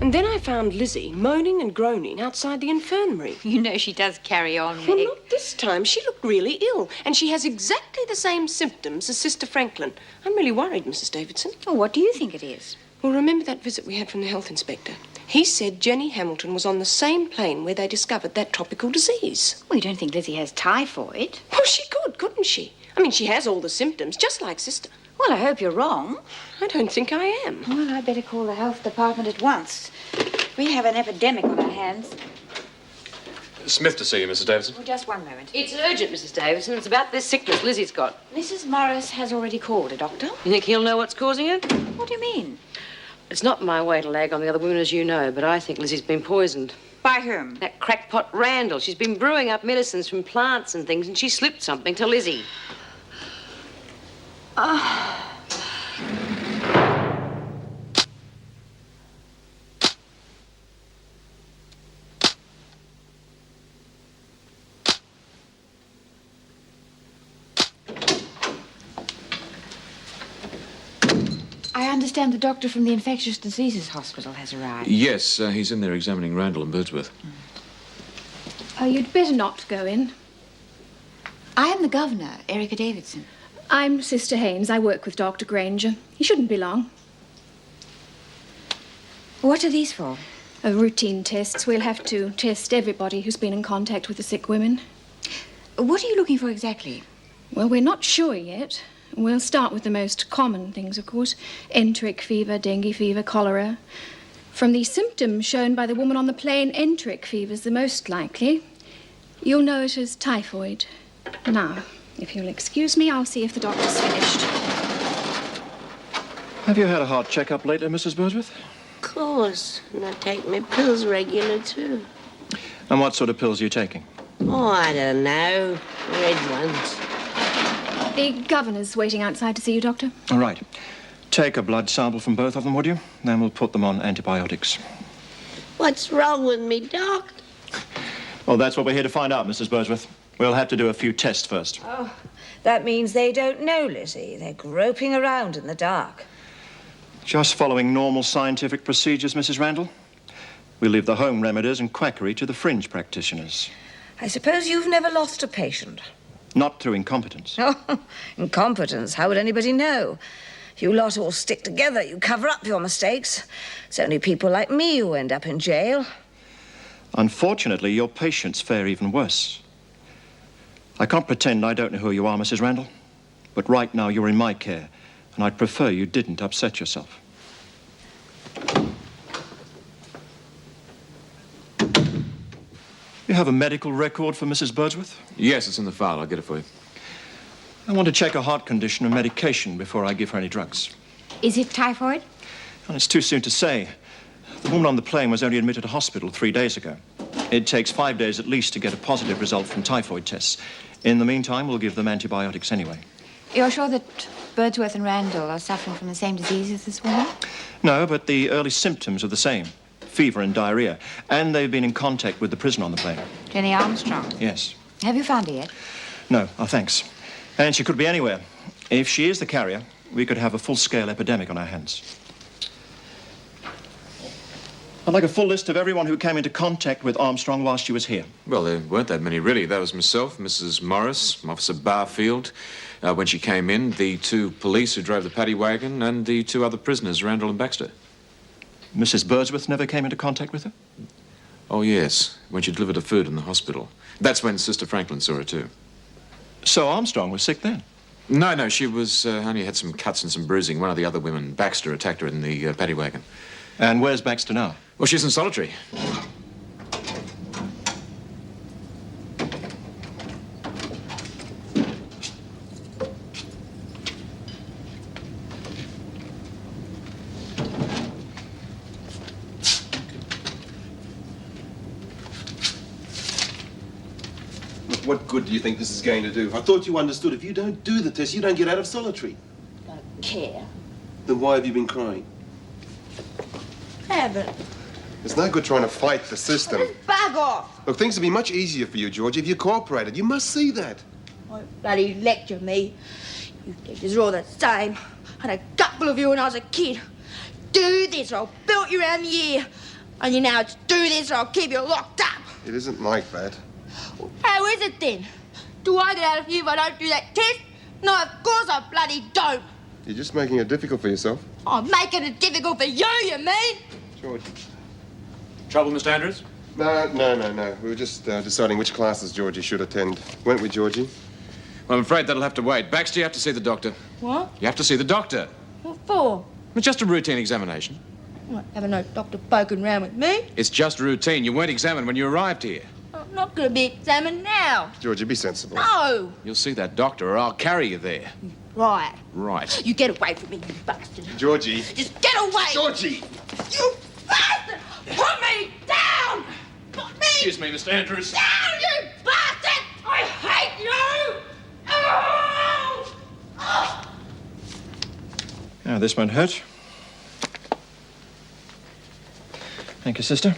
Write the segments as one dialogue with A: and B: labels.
A: And then I found Lizzie moaning and groaning outside the infirmary.
B: You know she does carry on, Meg.
A: Well, not this time. She looked really ill, and she has exactly the same symptoms as Sister Franklin. I'm really worried, Mrs. Davidson.
B: Oh, what do you think it is?
A: Well, remember that visit we had from the health inspector? He said Jenny Hamilton was on the same plane where they discovered that tropical disease.
B: Well, you don't think Lizzie has typhoid?
A: Well, she could, couldn't she? I mean, she has all the symptoms, just like Sister.
B: Well, I hope you're wrong.
A: I don't think I am.
B: Well, I'd better call the health department at once. We have an epidemic on our hands.
C: Smith to see you, Mrs. Davidson.
B: Oh, just one moment.
D: It's urgent, Mrs. Davidson. It's about this sickness Lizzie's got.
B: Mrs. Morris has already called a doctor.
D: You think he'll know what's causing it?
B: What do you mean?
D: It's not my way to lag on the other women, as you know, but I think Lizzie's been poisoned.
B: By whom?
D: That crackpot Randall. She's been brewing up medicines from plants and things, and she slipped something to Lizzie.
B: I understand the doctor from the infectious diseases hospital has arrived.
C: Yes, he's in there examining Randall and Birdsworth.
E: You'd better not go in.
B: I am the governor, Erica Davidson.
E: I'm Sister Haynes. I work with Dr. Granger. He shouldn't be long.
B: What are these for?
E: Routine tests. We'll have to test everybody who's been in contact with the sick women.
B: What are you looking for exactly?
E: Well, we're not sure yet. We'll start with the most common things, of course. Enteric fever, dengue fever, cholera. From the symptoms shown by the woman on the plane, enteric fever's the most likely. You'll know it as typhoid. Now, if you'll excuse me, I'll see if the doctor's finished.
F: Have you had a heart checkup lately, Mrs. Birdsworth?
G: Of course. And I take my pills regular, too.
F: And what sort of pills are you taking?
G: Oh, I don't know. Red ones.
E: The governor's waiting outside to see you, Doctor.
F: All right. Take a blood sample from both of them, would you? Then we'll put them on antibiotics.
G: What's wrong with me, Doc?
F: Well, that's what we're here to find out, Mrs. Birdsworth. We'll have to do a few tests first.
H: Oh, that means they don't know, Lizzie. They're groping around in the dark.
F: Just following normal scientific procedures, Mrs. Randall. We leave the home remedies and quackery to the fringe practitioners.
H: I suppose you've never lost a patient.
F: Not through incompetence.
H: Oh, incompetence. How would anybody know? You lot all stick together. You cover up your mistakes. It's only people like me who end up in jail.
F: Unfortunately, your patients fare even worse. I can't pretend I don't know who you are, Mrs. Randall. But right now, you're in my care, and I'd prefer you didn't upset yourself. You have a medical record for Mrs. Birdsworth?
C: Yes, it's in the file. I'll get it for you.
F: I want to check her heart condition and medication before I give her any drugs.
B: Is it typhoid?
F: And it's too soon to say. The woman on the plane was only admitted to hospital 3 days ago. It takes 5 days at least to get a positive result from typhoid tests. In the meantime, we'll give them antibiotics anyway.
B: You're sure that Birdsworth and Randall are suffering from the same disease as this woman?
F: No, but the early symptoms are the same. Fever and diarrhea. And they've been in contact with the prisoner on the plane.
B: Jenny Armstrong?
F: Yes.
B: Have you found her yet?
F: No, thanks. And she could be anywhere. If she is the carrier, we could have a full-scale epidemic on our hands. I'd like a full list of everyone who came into contact with Armstrong while she was here.
C: Well, there weren't that many, really. That was myself, Mrs. Morris, Officer Barfield, when she came in, the 2 police who drove the paddy wagon, and the 2 other prisoners, Randall and Baxter.
F: Mrs. Birdsworth never came into contact with her?
C: Oh, yes, when she delivered her food in the hospital. That's when Sister Franklin saw her, too.
F: So Armstrong was sick then?
C: No, she was only had some cuts and some bruising. One of the other women, Baxter, attacked her in the paddy wagon.
F: And where's Baxter now?
C: Well, she's in solitary.
I: What good do you think this is going to do? I thought you understood. If you don't do the test, you don't get out of solitary.
G: I don't care.
I: Then why have you been crying?
G: Haven't.
I: It's no good trying to fight the system.
G: Just bug off.
I: Look, things would be much easier for you, George, if you cooperated. You must see that.
G: Don't bloody lecture me. You teachers are all the same. I had a couple of you when I was a kid.
B: do this or I'll belt you around the ear. And you now it's do this or I'll keep you locked up.
I: It isn't like that.
B: How is it then? Do I get out of here if I don't do that test? No, of course I bloody don't.
I: You're just making it difficult for yourself.
B: I'm making it difficult for you mean?
I: George.
C: Trouble, Mr. Andrews?
I: No. We were just deciding which classes Georgie should attend. Weren't we, Georgie?
C: Well, I'm afraid that'll have to wait. Baxter, you have to see the doctor.
B: What?
C: You have to see the doctor.
B: What for?
C: It's just a routine examination.
B: What, having no doctor poking round with me?
C: It's just routine. You weren't examined when you arrived here.
B: I'm not going to be examined now.
I: Georgie, be sensible.
B: No.
C: You'll see that doctor or I'll carry you there.
B: Right.
C: Right.
B: You get away from me, you bastard.
I: Georgie.
B: Just get away.
I: Georgie!
B: You bastard! Put me down! Put me
C: Excuse me, Mr. Andrews.
B: down, you bastard! I hate you! Oh! Oh!
F: Now, this won't hurt. Thank you, sister.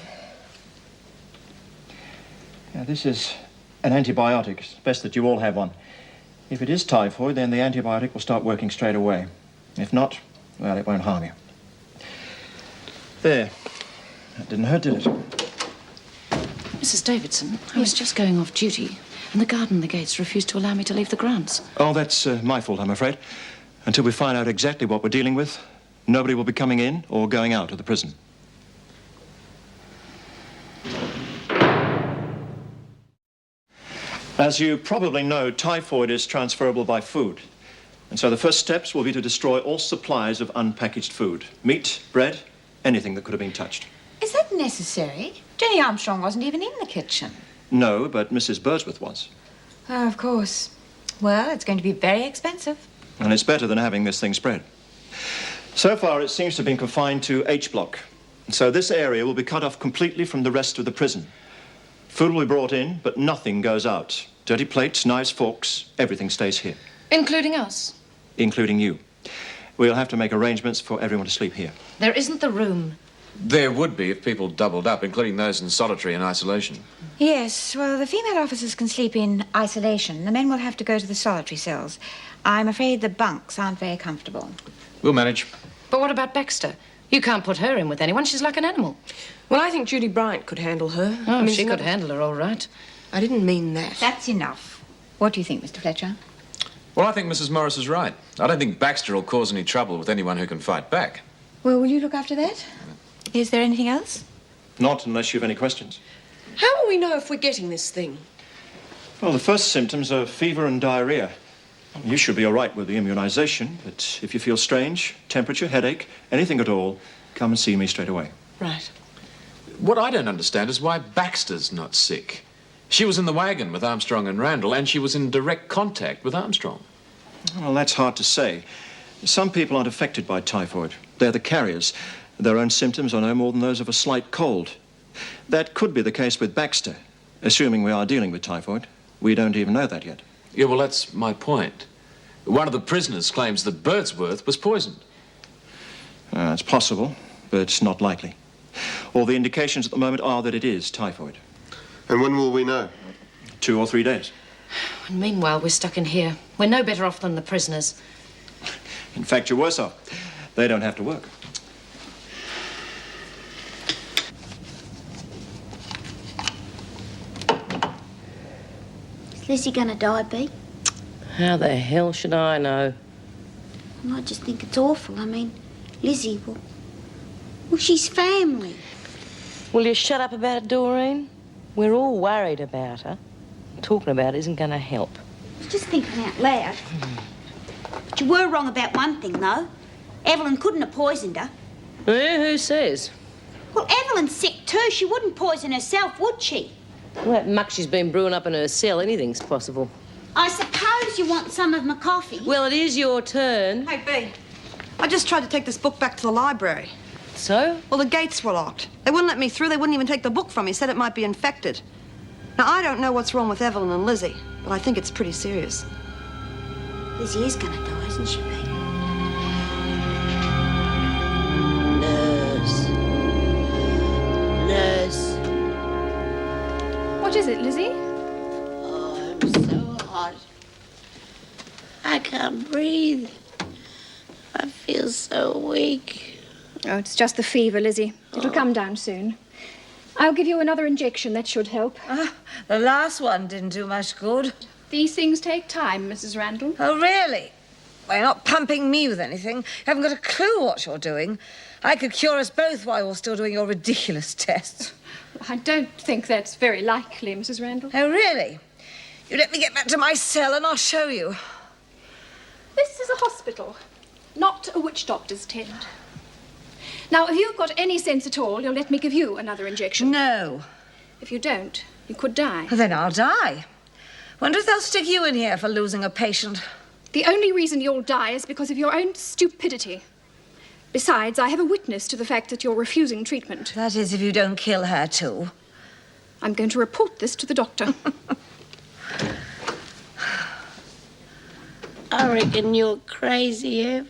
F: Now, this is an antibiotic. It's best that you all have one. If it is typhoid, then the antibiotic will start working straight away. If not, well, it won't harm you. There. That didn't hurt, did it?
J: Mrs. Davidson, I was just going off duty, and the guard and the gates refused to allow me to leave the grounds.
F: Oh, that's my fault, I'm afraid. Until we find out exactly what we're dealing with, nobody will be coming in or going out of the prison. As you probably know, typhoid is transferable by food. And so the first steps will be to destroy all supplies of unpackaged food. Meat, bread, anything that could have been touched.
B: Is that necessary? Jenny Armstrong wasn't even in the kitchen.
F: No, but Mrs. Birdsworth was.
B: Oh, of course. Well, it's going to be very expensive.
F: And it's better than having this thing spread. So far, it seems to have been confined to H block. So this area will be cut off completely from the rest of the prison. Food will be brought in, but nothing goes out. Dirty plates, knives, forks, everything stays here.
J: Including us?
F: Including you. We'll have to make arrangements for everyone to sleep here.
J: There isn't the room.
C: There would be if people doubled up, including those in solitary and isolation.
B: Yes, well, the female officers can sleep in isolation. The men will have to go to the solitary cells. I'm afraid the bunks aren't very comfortable.
C: We'll manage.
J: But what about Baxter? You can't put her in with anyone. She's like an animal.
A: Well, I think Judy Bryant could handle her.
J: Oh, she could handle her all right.
A: I didn't mean that.
B: That's enough. What do you think, Mr. Fletcher?
C: Well, I think Mrs. Morris is right. I don't think Baxter will cause any trouble with anyone who can fight back.
B: Well, will you look after that? Is there anything else?
F: Not unless you have any questions.
A: How will we know if we're getting this thing?
F: Well, the first symptoms are fever and diarrhea. You should be all right with the immunization, but if you feel strange, temperature, headache, anything at all, come and see me straight away.
A: Right.
C: What I don't understand is why Baxter's not sick. She was in the wagon with Armstrong and Randall, and she was in direct contact with Armstrong.
F: Well, that's hard to say. Some people aren't affected by typhoid. They're the carriers. Their own symptoms are no more than those of a slight cold. That could be the case with Baxter, assuming we are dealing with typhoid. We don't even know that yet.
C: Yeah, well, that's my point. One of the prisoners claims that Birdsworth was poisoned.
F: It's possible, but it's not likely. All the indications at the moment are that it is typhoid.
I: And when will we know?
F: 2 or 3 days.
J: And meanwhile, we're stuck in here. We're no better off than the prisoners.
F: In fact, you're worse off. They don't have to work.
G: Is Lizzie gonna die, B?
D: How the hell should I know?
G: Well, I just think it's awful. I mean, Lizzie, well, she's family.
D: Will you shut up about it, Doreen? We're all worried about her. Talking about it isn't going to help.
G: I was just thinking out loud. But you were wrong about one thing, though. Evelyn couldn't have poisoned her.
D: Who says?
G: Well, Evelyn's sick too. She wouldn't poison herself, would she?
D: Well, that muck she's been brewing up in her cell, anything's possible.
G: I suppose you want some of my coffee.
D: Well, it is your turn.
K: Hey, B, I just tried to take this book back to the library.
D: So?
K: Well, the gates were locked. They wouldn't let me through. They wouldn't even take the book from me. Said it might be infected. Now, I don't know what's wrong with Evelyn and Lizzie, but I think it's pretty serious.
G: Lizzie is gonna die, isn't she, B? Nurse.
E: What is it, Lizzie?
G: Oh, I'm so hot. I can't breathe. I feel so weak.
E: Oh, it's just the fever, Lizzie. It'll come down soon. I'll give you another injection. That should help.
H: The last one didn't do much good.
E: These things take time, Mrs. Randall.
H: Oh, really? Well, you're not pumping me with anything. You haven't got a clue what you're doing. I could cure us both while you're still doing your ridiculous tests.
E: I don't think that's very likely, Mrs. Randall.
H: Oh, really? You let me get back to my cell and I'll show you.
E: This is a hospital, not a witch doctor's tent. Now, if you've got any sense at all, you'll let me give you another injection.
H: No.
E: If you don't, you could die.
H: Well, then I'll die. Wonder if they'll stick you in here for losing a patient.
E: The only reason you'll die is because of your own stupidity. Besides, I have a witness to the fact that you're refusing treatment.
H: That is, if you don't kill her, too.
E: I'm going to report this to the doctor.
L: I reckon you're crazy, Ev.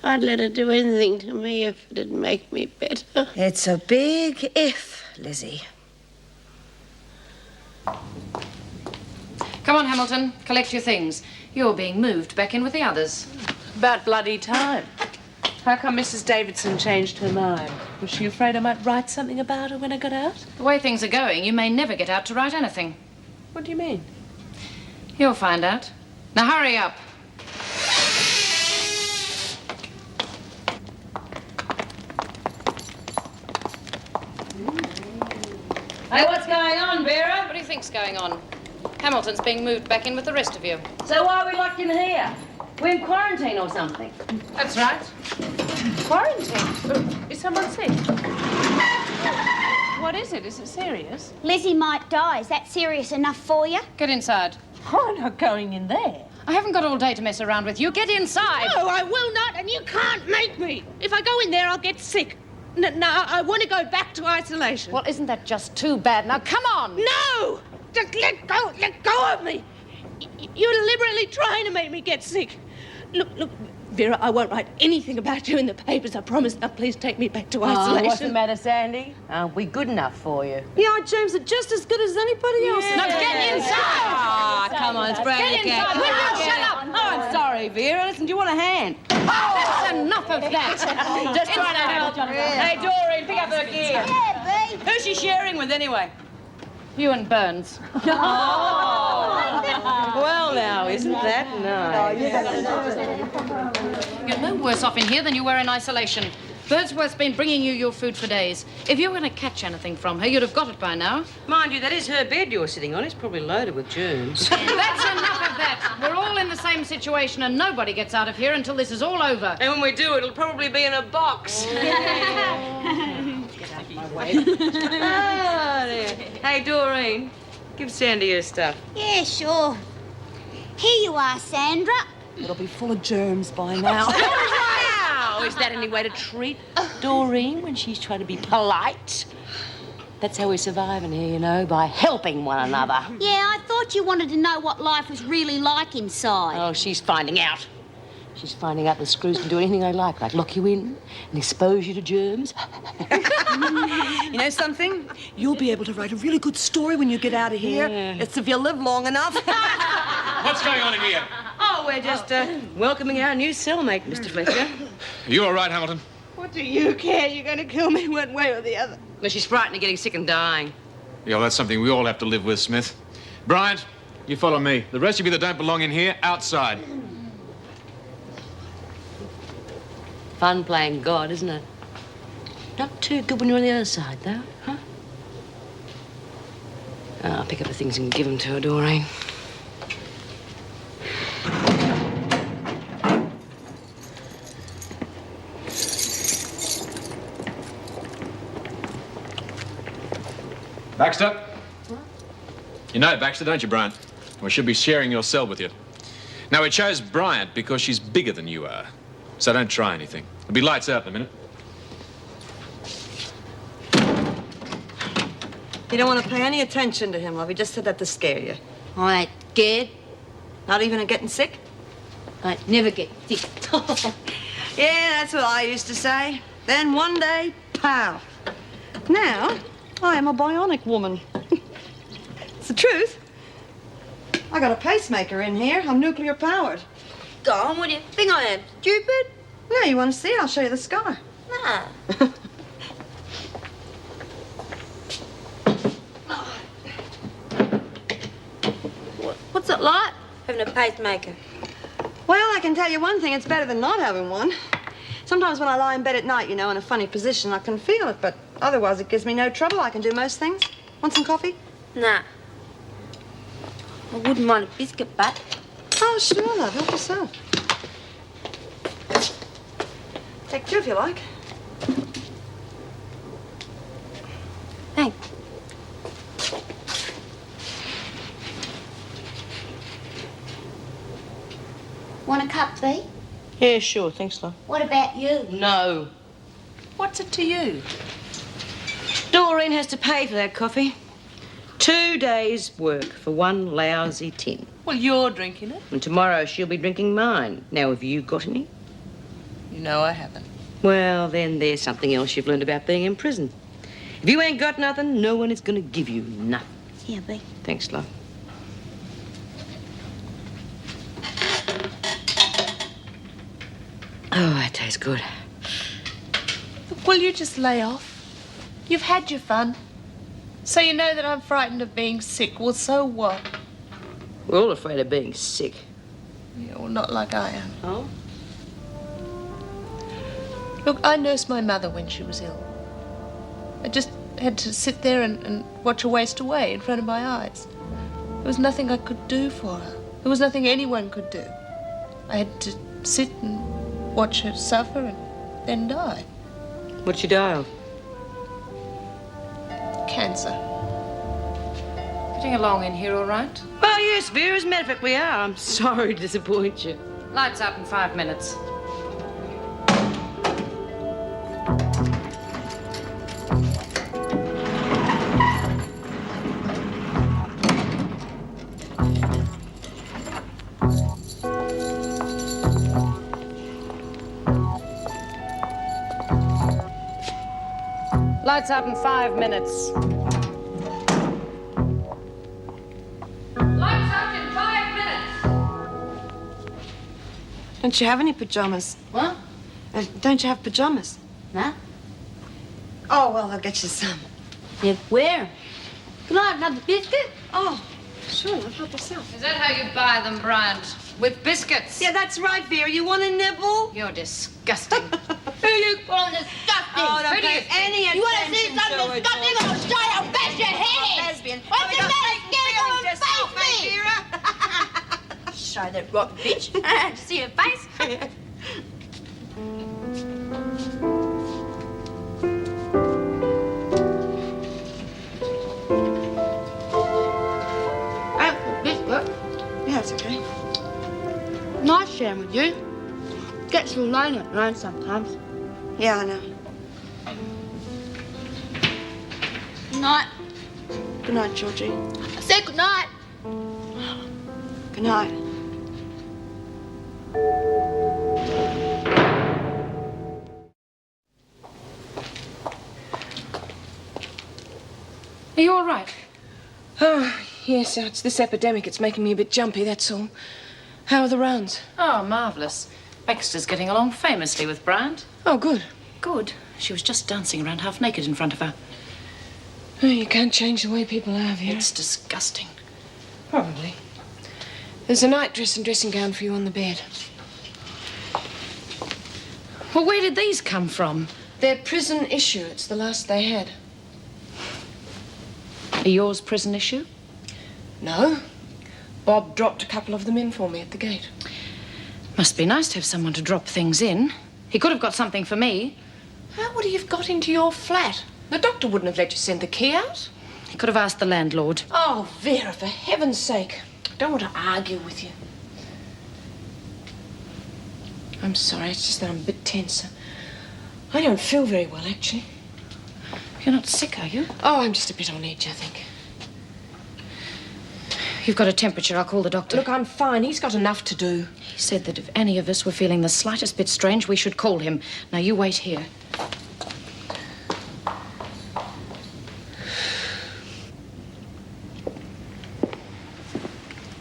L: I'd let her do anything to me if it'd make me better.
H: It's a big if, Lizzie.
J: Come on, Hamilton, collect your things. You're being moved back in with the others.
D: About bloody time. How come Mrs. Davidson changed her mind? Was she afraid I might write something about her when I got out?
J: The way things are going, you may never get out to write anything.
D: What do you mean?
J: You'll find out. Now hurry up. Hey, what's going on, Vera? What do you think's going on? Hamilton's being moved back in with the rest of you.
D: So why are we locked in here? We're in quarantine or something.
J: That's right.
D: Quarantine? Is someone sick? What is it? Is it serious?
G: Lizzie might die. Is that serious enough for you?
J: Get inside.
D: I'm not going in there.
J: I haven't got all day to mess around with you. Get inside.
L: No, I will not, and you can't make me. If I go in there, I'll get sick. No, I want to go back to isolation.
J: Well, isn't that just too bad? Now, come on.
L: No! Just let go of me. You're deliberately trying to make me get sick. Look, Vera, I won't write anything about you in the papers, I promise. Now, please take me back to isolation.
D: What's the matter, Sandy? Aren't we good enough for you?
K: Yeah, James are just as good as anybody else.
J: No, get inside.
D: Ah, come on, it's brand
J: Get inside. Will you shut up?
D: Oh, I'm sorry, Vera. Listen, do you want a hand?
J: That's enough of that.
D: Just trying to help. Hey, Doreen, pick up her gear.
G: Yeah, Bee.
D: Who's she sharing with, anyway?
J: You and Burns.
D: Well, now, isn't that nice?
J: You're no worse off in here than you were in isolation. Birdsworth's been bringing you your food for days. If you were going to catch anything from her, you'd have got it by now.
D: Mind you, that is her bed you're sitting on. It's probably loaded with germs.
J: That's enough of that. We're all in the same situation, and nobody gets out of here until this is all over.
D: And when we do, it'll probably be in a box. Oh, dear. Hey, Doreen, give Sandy her stuff.
G: Yeah, sure. Here you are, Sandra.
K: It'll be full of germs by now.
D: Wow! Is that any way to treat Doreen when she's trying to be polite? That's how we're surviving here, you know, by helping one another.
G: Yeah, I thought you wanted to know what life was really like inside.
D: Oh, she's finding out. She's finding out the screws can do anything they like lock you in and expose you to germs.
K: You know something? You'll be able to write a really good story when you get out of here.
D: Yeah.
K: It's if you live long enough.
C: What's going on in here?
D: Oh, we're just welcoming our new cellmate, Mr. Fletcher.
C: Are you all right, Hamilton?
L: What do you care? You're going to kill me one way or the other.
D: Well, she's frightened of getting sick and dying.
C: Yeah, well, that's something we all have to live with, Smith. Bryant, you follow me. The rest of you that don't belong in here, outside.
D: Fun playing God, isn't it? Not too good when you're on the other side, though, huh? I'll pick up the things and give them to her, Doreen.
C: Baxter? You know Baxter, don't you, Bryant? We should be sharing your cell with you. Now, we chose Bryant because she's bigger than you are. So don't try anything. It'll be lights out in a minute.
K: You don't want to pay any attention to him, love. He just said that to scare you.
G: I ain't scared.
K: Not even of getting sick?
G: I never get sick.
K: Yeah, that's what I used to say. Then one day, pow. Now, I am a bionic woman. It's the truth. I got a pacemaker in here. I'm nuclear powered.
G: Go on, what do you think I am? Stupid?
K: No, you want to see? I'll show you the sky.
G: No.
K: What's it like?
G: Having a pacemaker.
K: Well, I can tell you one thing, it's better than not having one. Sometimes when I lie in bed at night, you know, in a funny position, I can feel it, but otherwise it gives me no trouble. I can do most things. Want some coffee?
G: Nah. I wouldn't mind a biscuit, but...
K: Oh, sure, love. Help yourself. Take two if you like.
G: Thanks. Want a cup, V?
K: Yeah, sure. Thanks, love.
G: What about you?
K: No.
D: What's it to you?
K: Doreen has to pay for that coffee. 2 days' work for one lousy tin.
D: Well, you're drinking it.
K: And tomorrow she'll be drinking mine. Now, have you got any?
D: You know I haven't.
K: Well, then there's something else you've learned about being in prison. If you ain't got nothing, no one is going to give you nothing.
G: Here, V.
K: Thanks, love. Oh, that tastes good.
L: Will you just lay off? You've had your fun. So you know that I'm frightened of being sick. Well, so what?
K: We're all afraid of being sick.
L: Yeah, well, not like I am.
K: Oh?
L: Look, I nursed my mother when she was ill. I just had to sit there and watch her waste away in front of my eyes. There was nothing I could do for her. There was nothing anyone could do. I had to sit and watch her suffer and then die.
K: What'd she die of?
L: Cancer.
J: Getting along in here all right?
K: Oh, yes, Vera, as a matter of fact, we are. I'm sorry to disappoint you.
J: Lights up in 5 minutes. Lights up in 5 minutes. Lights up in 5 minutes.
K: Don't you have any pajamas?
J: What?
K: Don't you have pajamas?
G: No?
K: Oh, well, I'll get you some.
G: Yeah, where? Can I have another biscuit?
K: Oh, sure, love. Help yourself.
J: Is that how you buy them, Bryant? With biscuits?
K: Yeah, that's right, Vera. You want a nibble?
J: You're disgusting.
G: Who you calling disgusting?
K: Oh, don't
J: Who do
K: pay
J: you think?
K: any attention
G: You want to see something
K: to it,
G: disgusting?
K: George.
G: I'll show you. I'll bash your head.
K: Lesbian.
G: What's the matter? Get
K: Feelings
G: on
K: yourself,
G: face me.
K: Vera.
G: Show that rotten bitch. See her face? Biscuit.
K: Yeah, it's okay.
G: Nice sharing with you. Gets you lonely at home sometimes.
K: Yeah, I know.
G: Good night.
K: Good night, Georgie.
G: I said good night.
K: Good night.
J: Are you all right?
A: Oh, yes, it's this epidemic. It's making me a bit jumpy, that's all. How are the rounds?
J: Oh, marvellous. Baxter's getting along famously with Bryant.
A: Oh, good.
J: Good. She was just dancing around half naked in front of her.
A: Oh, you can't change the way people are, Vera.
J: It's disgusting.
A: Probably. There's a nightdress and dressing gown for you on the bed.
J: Well, where did these come from?
A: They're prison issue. It's the last they had.
J: Are yours prison issue?
A: No. Bob dropped a couple of them in for me at the gate.
J: Must be nice to have someone to drop things in. He could have got something for me.
A: How would he have got into your flat? The doctor wouldn't have let you send the key out.
J: He could have asked the landlord.
A: Oh, Vera, for heaven's sake. I don't want to argue with you. I'm sorry, it's just that I'm a bit tense. I don't feel very well, actually.
J: You're not sick, are you?
A: Oh, I'm just a bit on edge, I think.
J: You've got a temperature. I'll call the doctor.
A: Look, I'm fine. He's got enough to do.
J: He said that if any of us were feeling the slightest bit strange, we should call him. Now, you wait here.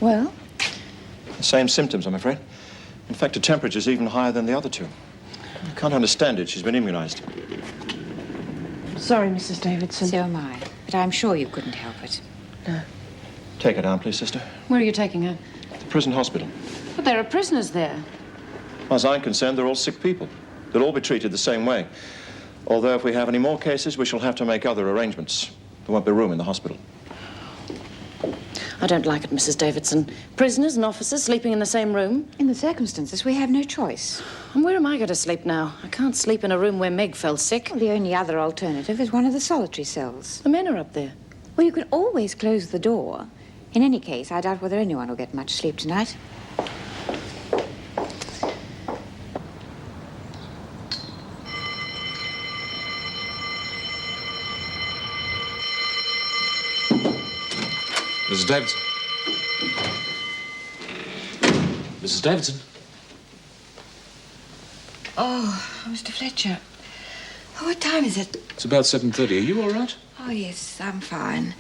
B: Well?
F: The same symptoms, I'm afraid. In fact, the temperature's even higher than the other two. Can't understand it. She's been immunized.
A: Sorry, Mrs. Davidson.
B: So am I. But I'm sure you couldn't help it.
A: No.
F: Take her down, please, sister.
J: Where are you taking her?
F: The prison hospital.
J: But there are prisoners there.
F: As far as I'm concerned, they're all sick people. They'll all be treated the same way. Although if we have any more cases, we shall have to make other arrangements. There won't be room in the hospital.
J: I don't like it, Mrs. Davidson. Prisoners and officers sleeping in the same room.
B: In the circumstances, we have no choice.
J: And where am I going to sleep now? I can't sleep in a room where Meg fell sick.
B: Well, the only other alternative is one of the solitary cells.
J: The men are up there.
B: Well, you can always close the door. In any case, I doubt whether anyone will get much sleep tonight.
C: Mrs. Davidson. Mrs. Davidson.
B: Oh, Mr. Fletcher. Oh, what time is it?
C: It's about 7:30. Are you all right?
B: Oh, yes, I'm fine.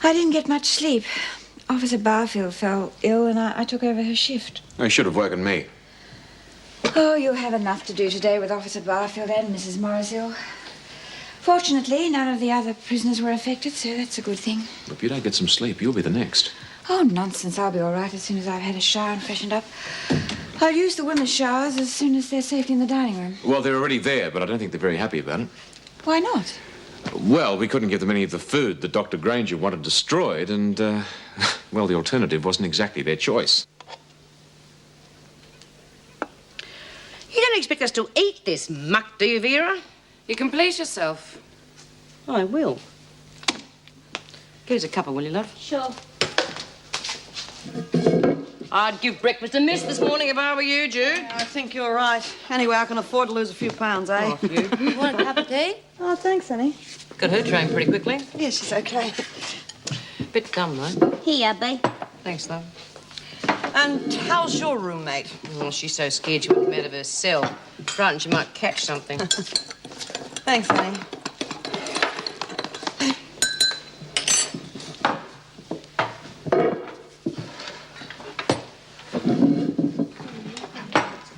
B: I didn't get much sleep. Officer Barfield fell ill and I took over her shift.
C: You should have woken me.
B: Oh, you'll have enough to do today with Officer Barfield and Mrs. Morrishill. Fortunately, none of the other prisoners were affected, so that's a good thing.
C: If you don't get some sleep, you'll be the next.
B: Oh, nonsense. I'll be all right as soon as I've had a shower and freshened up. I'll use the women's showers as soon as they're safely in the dining room.
C: Well, they're already there, but I don't think they're very happy about it.
B: Why not?
C: Well, we couldn't give them any of the food that Dr. Granger wanted destroyed, and, well, the alternative wasn't exactly their choice.
D: You don't expect us to eat this muck, do you, Vera?
J: You can please yourself.
D: I will. Give us a cuppa, will you, love?
G: Sure.
D: I'd give breakfast a miss this morning if I were you, Jude.
K: I think you're right. Anyway, I can afford to lose a few pounds, eh?
D: Oh, you.
G: You want a cup of tea?
K: Oh, thanks, honey.
J: Got her trained pretty quickly.
K: Yeah, she's okay.
J: Bit dumb, though.
G: Here, Bee.
J: Thanks, love.
K: And how's your roommate?
J: Well, she's so scared she wouldn't come out of her cell. Frightened she might catch something.
K: Thanks, honey.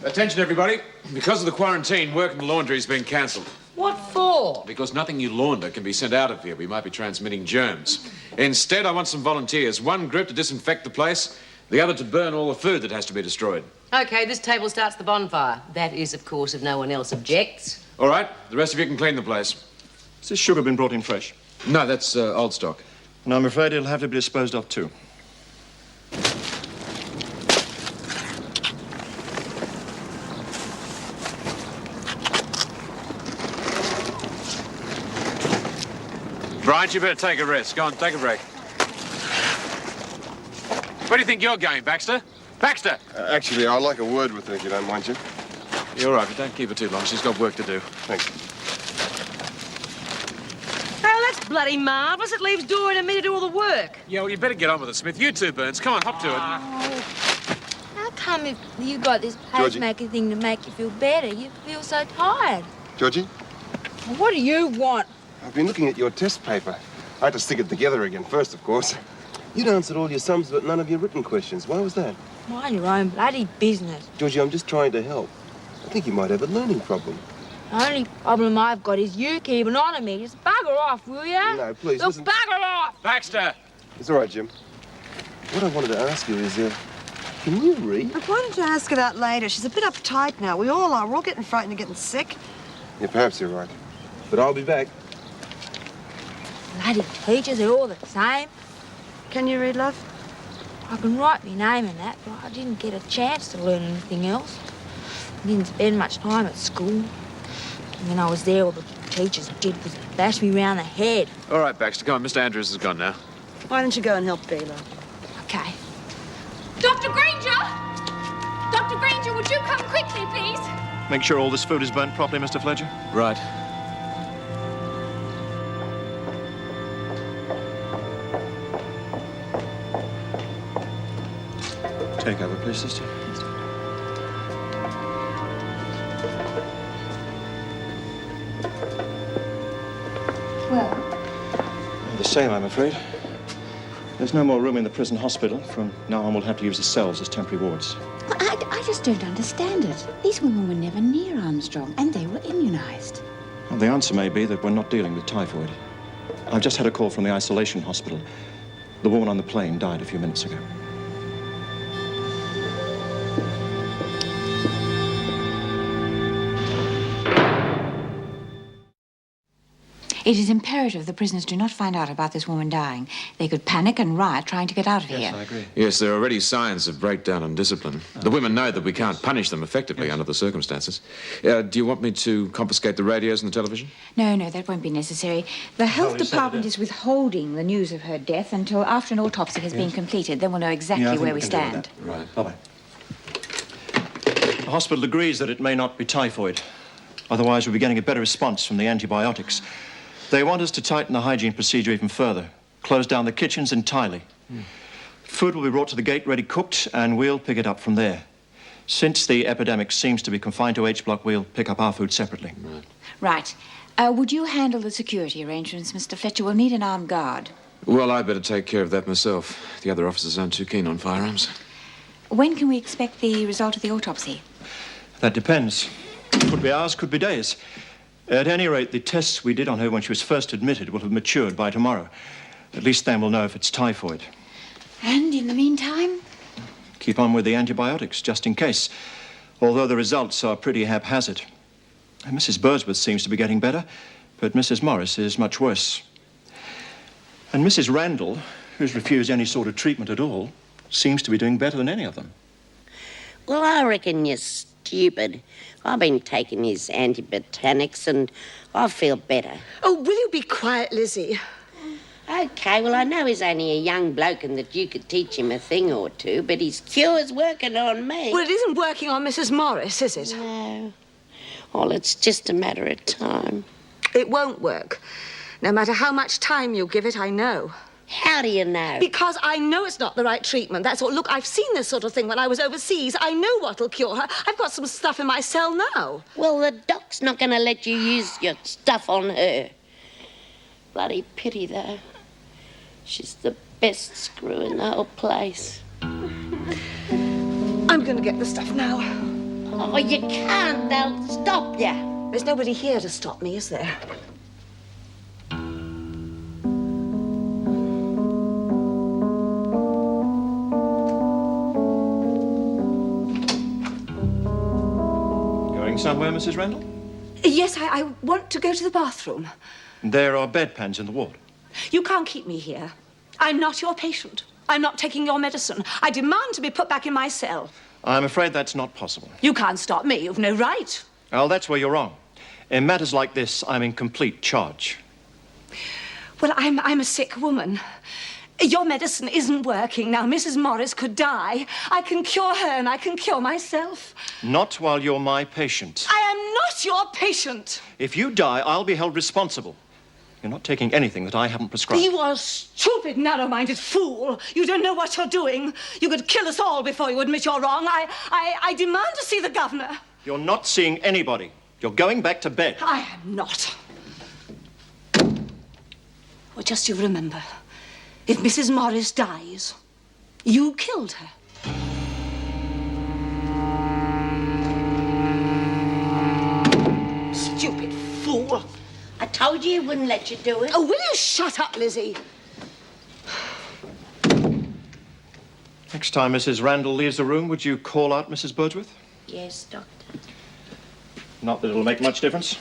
C: Attention, everybody. Because of the quarantine, work in the laundry has been cancelled.
D: What for?
C: Because nothing you launder can be sent out of here. We might be transmitting germs. Instead, I want some volunteers. One group to disinfect the place, the other to burn all the food that has to be destroyed.
D: OK, this table starts the bonfire. That is, of course, if no one else objects.
C: All right, the rest of you can clean the place.
F: Has this sugar been brought in fresh?
C: No, that's old stock.
F: And I'm afraid it'll have to be disposed of, too.
C: Bryant, you better take a rest. Go on, take a break. Where do you think you're going, Baxter? Baxter!
I: Actually, I'd like a word with her, if you don't mind, Jim.
C: You're all right, but don't keep her too long. She's got work to do.
I: Thanks.
D: Oh, that's bloody marvellous. It leaves Dora and me to do all the work.
C: Yeah, well, you better get on with it, Smith. You too, Burns. Come on, hop to it.
G: How come if you got this
I: Georgie?
G: pacemaker thing to make you feel better, you feel so tired?
I: Georgie,
G: What do you want?
I: I've been looking at your test paper. I had to stick it together again first, of course. You'd answered all your sums, but none of your written questions. Why was that?
G: Mind your own bloody business.
I: Georgie, I'm just trying to help. I think you might have a learning problem.
G: The only problem I've got is you keeping on to me. Just bugger off, will ya?
I: No, please,
G: Just
I: listen.
G: bugger off!
C: Baxter!
I: It's all right, Jim. What I wanted to ask you is, can you read?
K: Why don't you ask her that later? She's a bit uptight now. We all are. We're all getting frightened of getting sick.
I: Yeah, perhaps you're right. But I'll be back.
G: Bloody teachers are all the same.
K: Can you read, love?
G: I can write my name in that, but I didn't get a chance to learn anything else. I didn't spend much time at school. And when I was there, all the teachers did was bash me round the head.
C: All right, Baxter, come on. Mr. Andrews is gone now.
K: Why don't you go and help Bela?
G: Okay.
E: Dr. Granger! Dr. Granger, would you come quickly, please?
F: Make sure all this food is burnt properly, Mr. Fletcher.
C: Right.
F: Take over, please, sister.
B: Well,
F: The same, I'm afraid. There's no more room in the prison hospital. From now on, we'll have to use the cells as temporary wards.
B: I just don't understand it. These women were never near Armstrong, and they were immunized.
F: Well, the answer may be that we're not dealing with typhoid. I've just had a call from the isolation hospital. The woman on the plane died a few minutes ago.
B: It is imperative the prisoners do not find out about this woman dying. They could panic and riot trying to get out of here.
F: Yes, I agree.
C: Yes, there are already signs of breakdown in discipline. The women know that we can't punish them effectively under the circumstances. Do you want me to confiscate the radios and the television?
B: No, that won't be necessary. The health
F: you said
B: department
F: that.
B: is withholding the news of her death until after an autopsy has been completed. Then we'll know exactly where we stand.
F: Right. Bye-bye. The hospital agrees that it may not be typhoid. Otherwise, we'll be getting a better response from the antibiotics. They want us to tighten the hygiene procedure even further. Close down the kitchens entirely. Food will be brought to the gate ready cooked, and we'll pick it up from there. Since the epidemic seems to be confined to H block, we'll pick up our food separately.
B: Right. Would you handle the security arrangements, Mr. Fletcher? We'll need an armed guard.
C: Well, I better take care of that myself. The other officers aren't too keen on firearms.
B: When can we expect the result of the autopsy?
F: That depends. Could be hours, could be days. At any rate, the tests we did on her when she was first admitted will have matured by tomorrow. At least then we'll know if it's typhoid.
B: And in the meantime?
F: Keep on with the antibiotics, just in case. Although the results are pretty haphazard. Mrs. Birdsworth seems to be getting better, but Mrs. Morris is much worse. And Mrs. Randall, who's refused any sort of treatment at all, seems to be doing better than any of them.
M: Well, I reckon you're stupid. I've been taking his antibotanics and I feel better.
H: Oh, will you be quiet, Lizzie?
M: OK, well, I know he's only a young bloke and that you could teach him a thing or two, but his cure's working on me.
H: Well, it isn't working on Mrs. Morris, is it?
M: No. Well, it's just a matter of time.
H: It won't work. No matter how much time you give it, I know.
M: How do you know?
H: Because I know it's not the right treatment, that's all. Look, I've seen this sort of thing when I was overseas. I know what'll cure her. I've got some stuff in my cell now.
M: Well, the doc's not going to let you use your stuff on her. Bloody pity, though. She's the best screw in the whole place.
H: I'm going to get the stuff now.
M: Oh, you can't. They'll stop you.
H: There's nobody here to stop me, is there?
F: Going somewhere, Mrs. Randall?
B: Yes, I want to go to the bathroom.
F: There are bedpans in the ward.
N: You can't keep me here. I'm not your patient. I'm not taking your medicine. I demand to be put back in my cell.
F: I'm afraid that's not possible.
N: You can't stop me. You've no right.
F: Well, that's where you're wrong. In matters like this, I'm in complete charge.
N: Well, I'm a sick woman. Your medicine isn't working. Now, Mrs. Morris could die. I can cure her and I can cure myself.
F: Not while you're my patient.
N: I am not your patient.
F: If you die, I'll be held responsible. You're not taking anything that I haven't prescribed.
N: You are a stupid, narrow-minded fool. You don't know what you're doing. You could kill us all before you admit you're wrong. I demand to see the governor.
F: You're not seeing anybody. You're going back to bed.
N: I am not. Well, just you remember, if Mrs. Morris dies, you killed her. Stupid fool.
M: I told you he wouldn't let you do it.
N: Oh, will you shut up, Lizzie?
F: Next time Mrs. Randall leaves the room, would you call out Mrs. Birdsworth?
M: Yes, Doctor.
F: Not that it'll make much difference.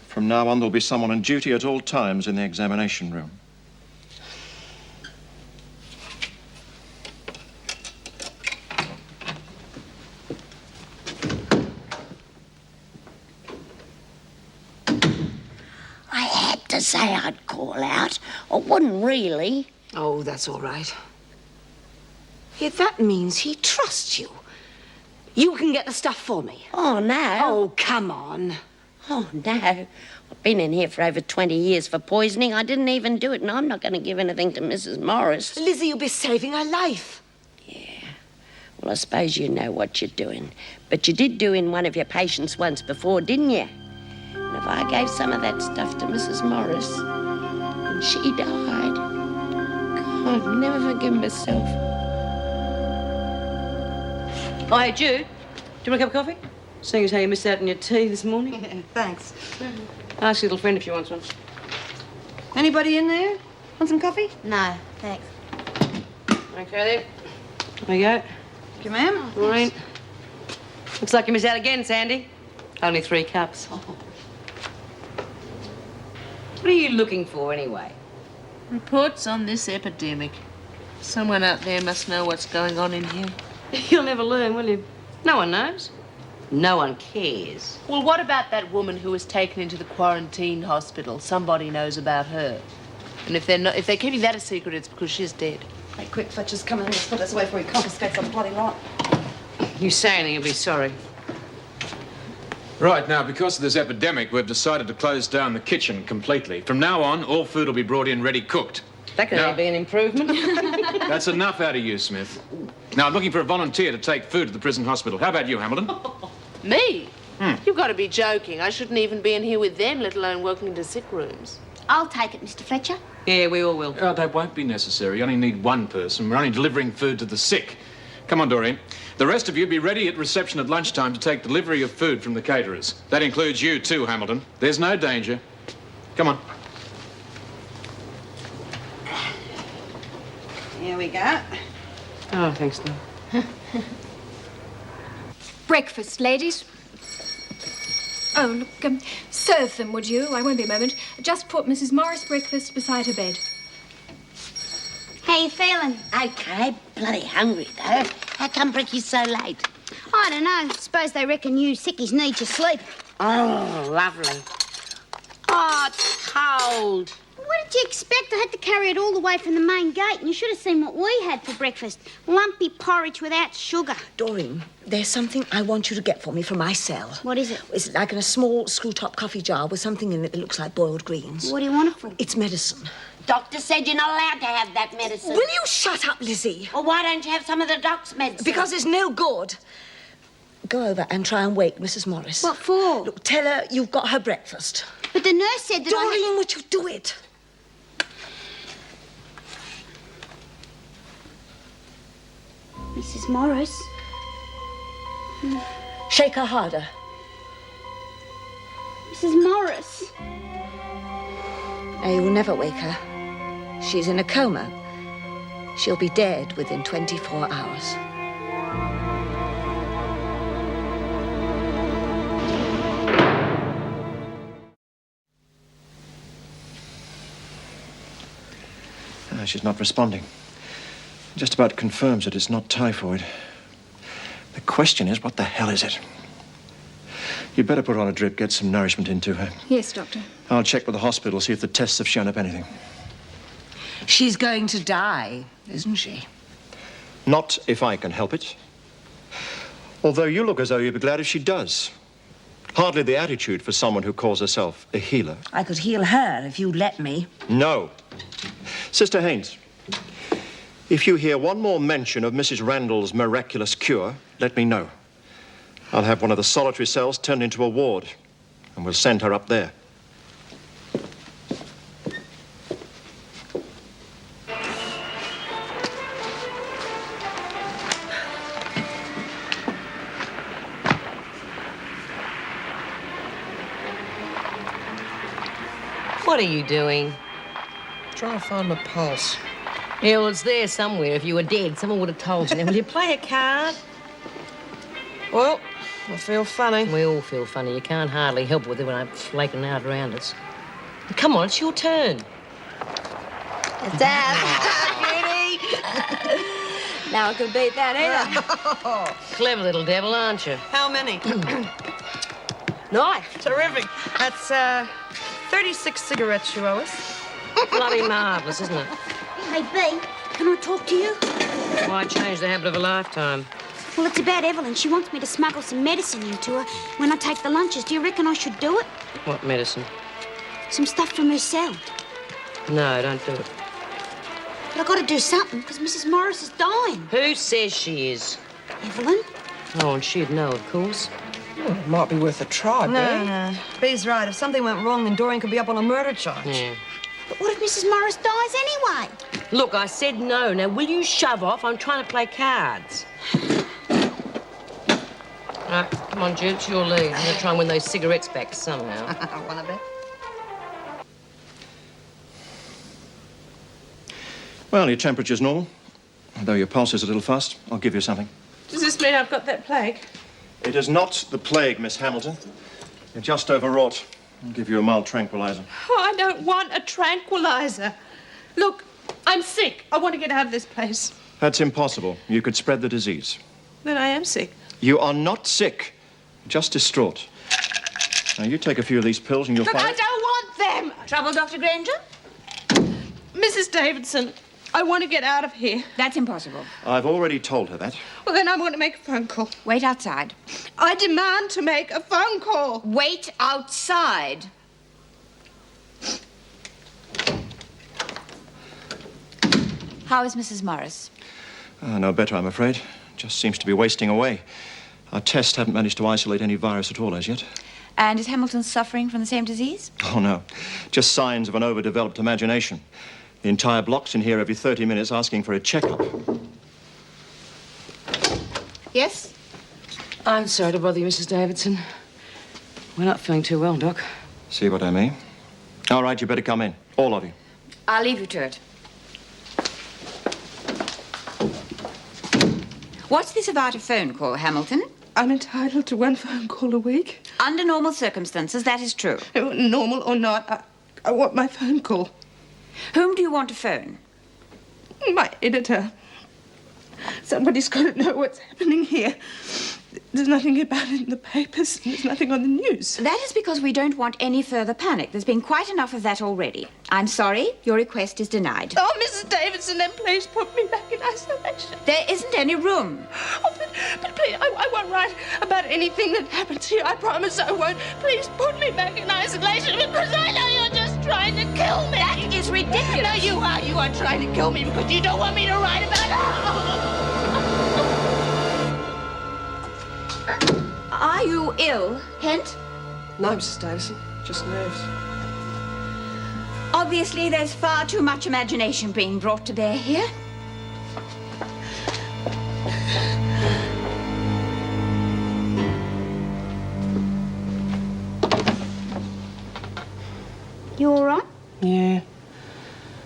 F: From now on, there'll be someone on duty at all times in the examination room.
M: I had to say I'd call out. I wouldn't really.
N: Oh, that's all right. Yeah, that means he trusts you. You can get the stuff for me.
M: Oh, no.
N: Oh, come on.
M: Oh, no. I've been in here for over 20 years for poisoning. I didn't even do it, and I'm not going to give anything to Mrs. Morris.
N: Lizzie, you'll be saving her life.
M: Yeah. Well, I suppose you know what you're doing. But you did do in one of your patients once before, didn't you? And if I gave some of that stuff to Mrs. Morris and she died, God, I'll never forgive myself.
D: Oh, hey, Jude. Do you want a cup of coffee? Seeing as how you missed out on your tea this morning.
K: Yeah, thanks.
D: Ask your little friend if she wants one.
K: Anybody in there? Want some coffee?
G: No, thanks.
D: Okay, then. There you go.
K: Thank you, ma'am.
D: Maureen. Looks like you missed out again, Sandy. Only 3 cups. What are you looking for, anyway?
L: Reports on this epidemic. Someone out there must know what's going on in here.
D: You'll never learn, will you? No one knows. No one cares.
L: Well, what about that woman who was taken into the quarantine hospital? Somebody knows about her. And if they're keeping that a secret, it's because she's dead.
K: Hey, quick, Fletcher's coming in. Let's put this away before he confiscates the bloody lot.
D: You say anything, you'll be sorry.
C: Right, now, because of this epidemic, we've decided to close down the kitchen completely. From now on, all food will be brought in ready cooked.
D: That could only be an improvement.
C: That's enough out of you, Smith. Now, I'm looking for a volunteer to take food to the prison hospital. How about you, Hamilton?
L: Me? You've got to be joking. I shouldn't even be in here with them, let alone working into sick rooms.
O: I'll take it, Mr. Fletcher.
D: Yeah, we all will.
C: Oh, that won't be necessary. You only need one person. We're only delivering food to the sick. Come on, Doreen. The rest of you be ready at reception at lunchtime to take delivery of food from the caterers. That includes you too, Hamilton. There's no danger. Come on.
K: Here we go.
D: Oh, thanks, Dad.
E: Breakfast, ladies. Oh, look, serve them, would you? I won't be a moment. Just put Mrs. Morris' breakfast beside her bed.
O: How you feeling?
M: Okay, bloody hungry, though. How come Bricky's so late?
O: I don't know. Suppose they reckon you sickies need your sleep.
M: Oh, lovely. Oh, it's cold.
O: What did you expect? I had to carry it all the way from the main gate, and you should have seen what we had for breakfast. Lumpy porridge without sugar.
H: Doreen, there's something I want you to get for me from my cell.
O: What is it?
H: It's like in a small screw-top coffee jar with something in it that looks like boiled greens.
O: What do you want it for?
H: It's medicine.
M: Doctor said you're not allowed to have that medicine.
H: Will you shut up, Lizzie?
M: Well, why don't you have some of the doc's medicine?
H: Because it's no good. Go over and try and wake Mrs. Morris.
O: What for?
H: Look, tell her you've got her breakfast.
O: But the nurse said that
H: Doreen, would you do it?
O: Mrs. Morris?
H: Shake her harder.
O: Mrs. Morris?
H: Now, you will never wake her. She's in a coma. She'll be dead within 24 hours.
F: She's not responding. Just about confirms that it's not typhoid. The question is, what the hell is it? You'd better put her on a drip, get some nourishment into her.
E: Yes, Doctor.
F: I'll check with the hospital, see if the tests have shown up anything.
H: She's going to die, isn't she?
F: Not if I can help it. Although you look as though you'd be glad if she does. Hardly the attitude for someone who calls herself a healer.
H: I could heal her if you'd let me.
F: No. Sister Haynes, if you hear one more mention of Mrs. Randall's miraculous cure, let me know. I'll have one of the solitary cells turned into a ward, and we'll send her up there.
D: What are you doing?
P: Trying to find my pulse.
D: Yeah, well, it's there somewhere. If you were dead, someone would have told you. Now, will you play a card?
P: Well, I feel funny.
D: We all feel funny. You can't hardly help with it when I'm flaking out around us. Come on, it's your turn.
G: Dad. Beauty. Now I can beat that either.
D: Clever little devil, aren't you?
P: How many?
D: Nice.
P: Terrific. That's 36 cigarettes you owe us.
D: Bloody marvellous, isn't it?
O: Hey, B, can I talk to you?
D: Why change the habit of a lifetime?
O: Well, it's about Evelyn. She wants me to smuggle some medicine into her when I take the lunches. Do you reckon I should do it?
D: What medicine?
O: Some stuff from her cell.
D: No, don't do it.
O: But I've got to do something, because Mrs. Morris is dying.
D: Who says she is?
O: Evelyn?
D: Oh, and she'd know, of course.
P: Well, it might be worth a try,
K: No. B's right. If something went wrong, then Doreen could be up on a murder charge.
D: Yeah.
O: But what if Mrs. Morris dies anyway?
D: Look, I said no. Now, will you shove off? I'm trying to play cards. Right, come on, Jude, it's your lead. I'm going to try and win those cigarettes back somehow.
B: Wanna bet?
F: Well, your temperature's normal. Although your pulse is a little fast, I'll give you something.
L: Does this mean I've got that plague?
F: It is not the plague, Miss Hamilton. You're just overwrought. I'll give you a mild tranquilizer.
L: Oh, I don't want a tranquilizer. Look, I'm sick. I want to get out of this place.
F: That's impossible. You could spread the disease.
L: Then I am sick.
F: You are not sick, just distraught. Now, you take a few of these pills and you'll
L: But
F: find...
L: I don't want them.
B: Trouble, Dr. Granger?
L: Mrs. Davidson, I want to get out of here.
B: That's impossible.
F: I've already told her that.
L: Well, then I'm going to make a phone call.
B: Wait outside.
L: I demand to make a phone call.
B: Wait outside. How is Mrs. Morris?
F: No better, I'm afraid. Just seems to be wasting away. Our tests haven't managed to isolate any virus at all as yet.
B: And is Hamilton suffering from the same disease?
F: Oh, no. Just signs of an overdeveloped imagination. The entire block's in here every 30 minutes asking for a checkup.
B: Yes?
D: I'm sorry to bother you, Mrs. Davidson. We're not feeling too well, Doc.
F: See what I mean? All right, you better come in. All of you.
B: I'll leave you to it. What's this about a phone call, Hamilton?
L: I'm entitled to one phone call a week.
B: Under normal circumstances, that is true.
L: Normal or not, I want my phone call.
B: Whom do you want to phone?
L: My editor. Somebody's got to know what's happening here. There's nothing about it in the papers. There's nothing on the news.
B: That is because we don't want any further panic. There's been quite enough of that already. I'm sorry, your request is denied.
L: Oh, Mrs. Davidson, then please put me back in isolation.
B: There isn't any room.
L: Oh, but please, I won't write about anything that happens here. I promise I won't. Please put me back in isolation because I know you're just trying to kill me.
B: That is ridiculous.
L: No, you are. You are trying to kill me because you don't want me to write about it.
B: Are you ill, Kent?
A: No, Mrs. Davison, just nerves.
B: Obviously, there's far too much imagination being brought to bear here.
O: You all right?
P: Yeah.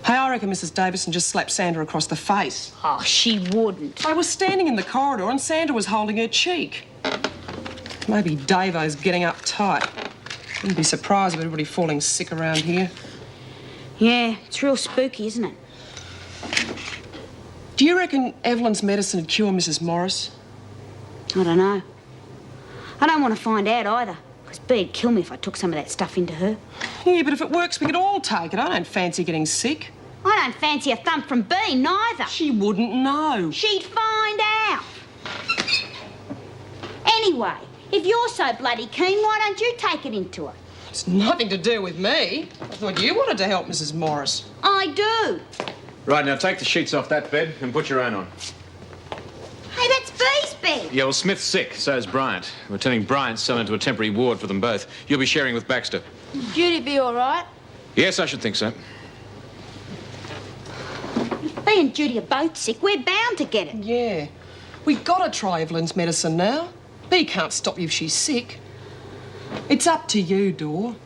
P: Hey, I reckon Mrs. Davison just slapped Sandra across the face.
O: Oh, she wouldn't.
P: I was standing in the corridor and Sandra was holding her cheek. Maybe Davo's getting uptight. Wouldn't be surprised with everybody falling sick around here.
O: Yeah, it's real spooky, isn't it?
P: Do you reckon Evelyn's medicine would cure Mrs. Morris?
O: I don't know. I don't want to find out either, because Bea'd kill me if I took some of that stuff into her.
P: Yeah, but if it works, we could all take it. I don't fancy getting sick.
O: I don't fancy a thump from Bea, neither.
P: She wouldn't know.
O: She'd find out. Anyway, if you're so bloody keen, why don't you take it into her?
P: It's nothing to do with me. I thought you wanted to help Mrs. Morris.
O: I do.
C: Right, now take the sheets off that bed and put your own on.
O: Hey, that's Bea's bed.
C: Yeah, well, Smith's sick, so is Bryant. We're turning Bryant's cell into a temporary ward for them both. You'll be sharing with Baxter.
O: Judy be all right?
C: Yes, I should think so.
O: If Bea and Judy are both sick, we're bound to get it.
P: Yeah. We gotta try Evelyn's medicine now. Bea can't stop you if she's sick. It's up to you, Dor.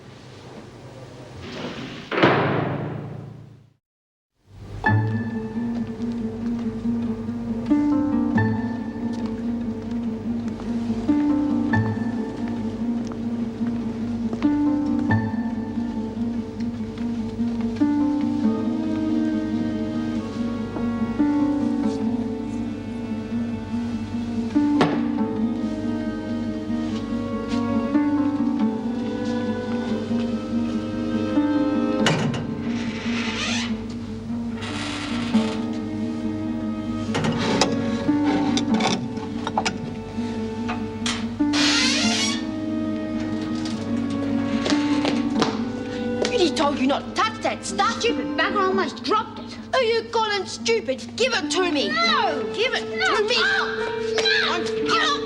O: Told you not to touch that stuff. Stupid bugger, almost dropped it. Oh, you gone stupid. Give it to me. No. Give it to me. No. Get off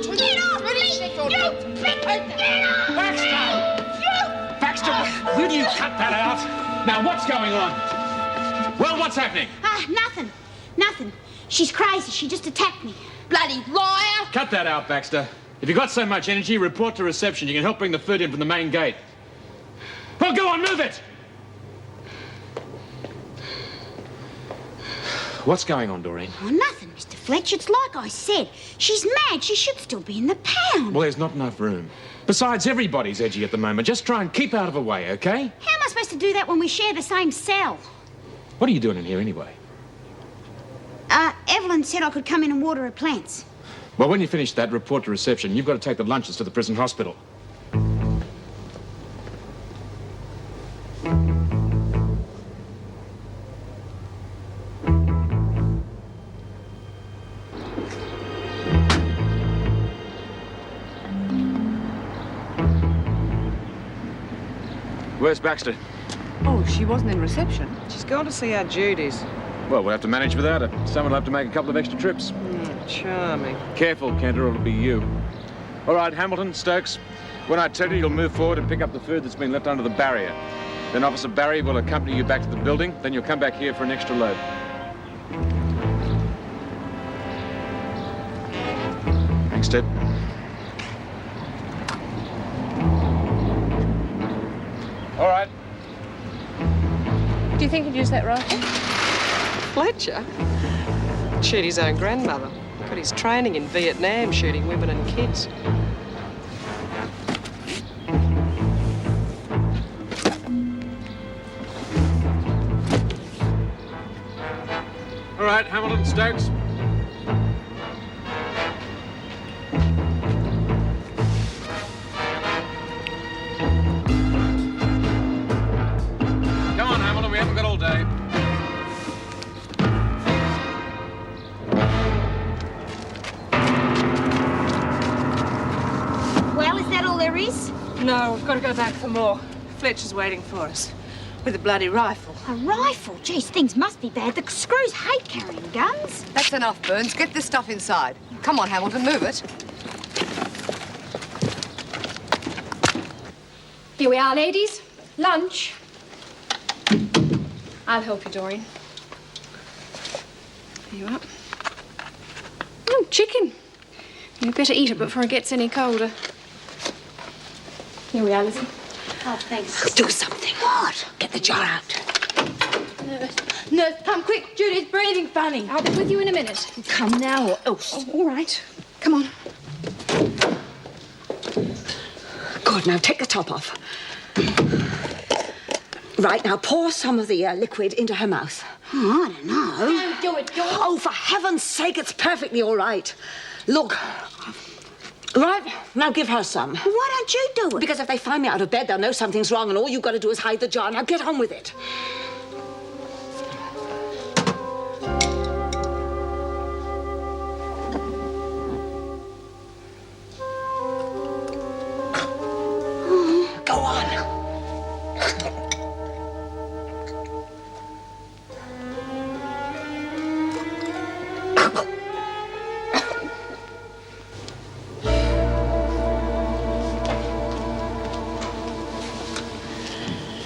O: to me. Get off me. You big get off.
C: Baxter! Baxter, will you cut that out? Now, what's going on? Well, what's happening?
O: Nothing. She's crazy. She just attacked me. Bloody liar.
C: Cut that out, Baxter. If you've got so much energy, report to reception. You can help bring the food in from the main gate. Well, go on, move it! What's going on, Doreen?
O: Oh, nothing, Mr. Fletch. It's like I said. She's mad. She should still be in the pound.
C: Well, there's not enough room. Besides, everybody's edgy at the moment. Just try and keep out of her way, OK?
O: How am I supposed to do that when we share the same cell?
C: What are you doing in here anyway?
O: Evelyn said I could come in and water her plants.
C: Well, when you finish that, report to reception. You've got to take the lunches to the prison hospital. Where's Baxter?
P: Oh, she wasn't in reception. She's gone to see how Jude is.
C: Well, we'll have to manage without her. Someone will have to make a couple of extra trips.
P: Charming.
C: Careful, Cantor, or it'll be you. All right, Hamilton, Stokes. When I tell you, you'll move forward and pick up the food that's been left under the barrier. Then Officer Barry will accompany you back to the building. Then you'll come back here for an extra load. Thanks, Ted. All right.
J: Do you think he'd use that rifle?
P: Fletcher? Shoot his own grandmother. Got his training in Vietnam shooting women and kids.
C: All right, Hamilton, Stokes. Come on, Hamilton, we haven't got all day.
O: Well, is that all there is?
N: No, we've got to go back for more. Fletcher's waiting for us with a bloody rifle.
O: A rifle? Geez, things must be bad. The screws hate carrying guns.
Q: That's enough, Burns. Get this stuff inside. Come on, Hamilton, move it.
E: Here we are, ladies. Lunch. I'll help you, Doreen. Here you are. Oh, chicken. You'd better eat it before it gets any colder. Here we are, Lizzie.
O: Oh, thanks.
H: I'll do something. What? Get the jar out.
N: Nurse, come quick. Judy's breathing funny.
E: I'll be with you in a minute.
N: Come now or else.
E: Oh, all right. Come on.
H: Good, now take the top off. Right, now pour some of the liquid into her mouth.
O: Oh, I don't know.
E: Don't do it, Dawn.
H: Oh, for heaven's sake, it's perfectly all right. Look. Right, now give her some.
O: Why don't you do it?
H: Because if they find me out of bed, they'll know something's wrong, and all you've got to do is hide the jar. Now get on with it. Go on.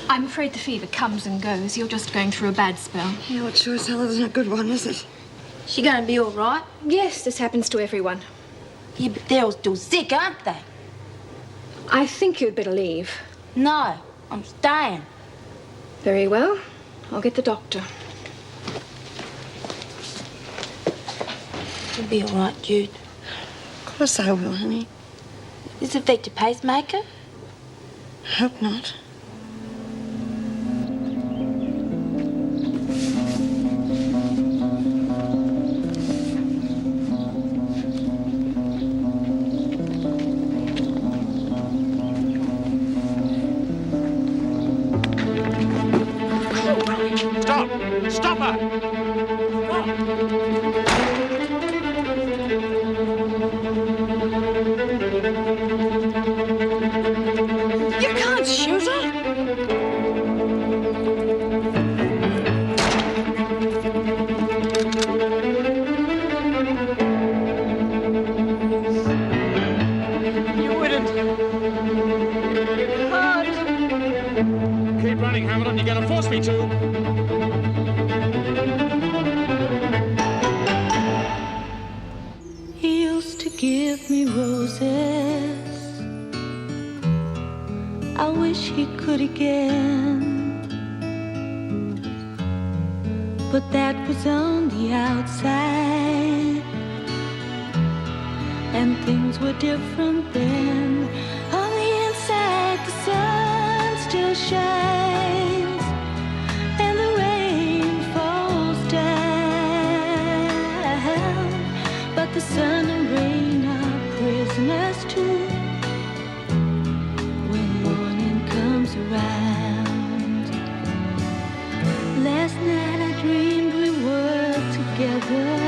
E: I'm afraid the fever comes and goes. You're just going through a bad spell.
K: Yeah, it sure isn't a good one, is it?
G: She gonna be all right?
E: Yes, this happens to everyone.
G: Yeah, but they're all still sick, aren't they?
E: I think you'd better leave.
G: No, I'm staying.
E: Very well. I'll get the doctor.
G: You'll be all right, Jude.
K: Of course I will, honey.
G: Is it affect your pacemaker?
K: Hope not.
C: Stop! Stop her!
N: You can't shoot her.
C: You wouldn't. Keep running, Hamilton. You're going to force me to.
R: he could again. But that was on the outside, and things were different then. On the inside, the sun still shines, and the rain falls down. But the sun and rain are prisoners too when morning comes around. Last night I dreamed we were together,